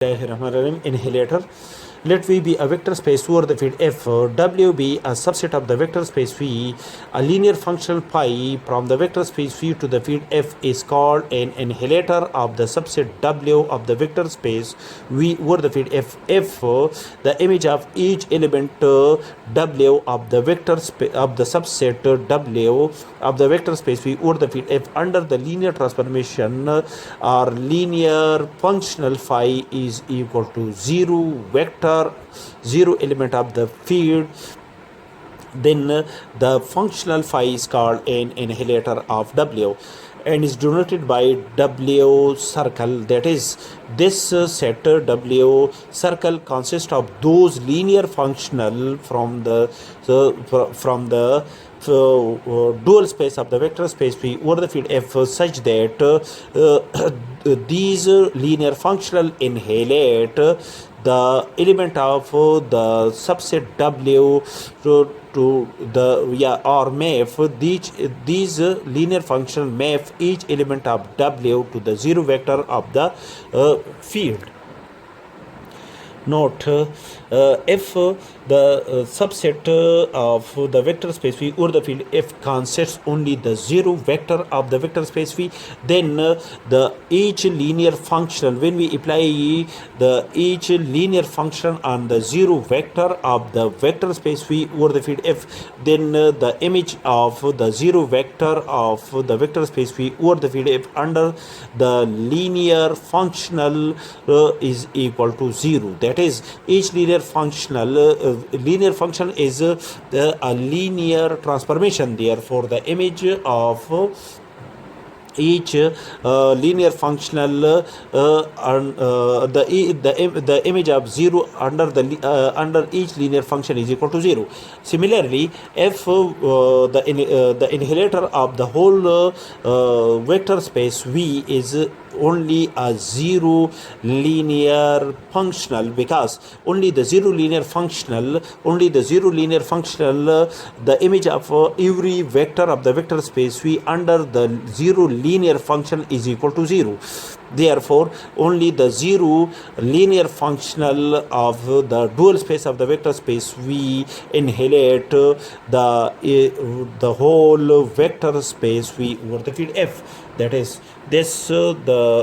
Inhalator. Let V be a vector space over the field F, W be a subset of the vector space V. A linear function phi from the vector space V to the field F is called an inhalator of the subset W of the vector space V over the field F. F, the image of each element W of the vector space of the subset W of the vector space V over the field F under the linear transformation or linear functional phi is equal to 0 vector 0 element of the field, then the functional phi is called an inhalator of W and is denoted by W circle. That is, this set W circle consists of those linear functional from the dual space of the vector space V over the field F such that these linear functional inhalate the element of the subset W to the or map these linear function map each element of W to the 0 vector of the field. Note, if the subset of the vector space V over the field F consists only the 0 vector of the vector space V, then the each linear function, when we apply the each linear function on the 0 vector of the vector space V over the field F, then the image of the 0 vector of the vector space V over the field F under the linear functional is equal to 0. That is, each linear functional linear function is a linear transformation. Therefore, the image of each linear functional the image of 0 under each linear function is equal to 0. Similarly, if the inhalator of the whole vector space V is only a 0 linear functional, because only the 0 linear functional the image of every vector of the vector space V under the 0 linear function is equal to 0. Therefore, only the 0 linear functional of the dual space of the vector space V inhalate the whole vector space V over the field F. That is, this the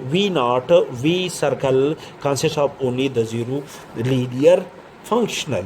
V naught V circle consists of only the 0 linear functional.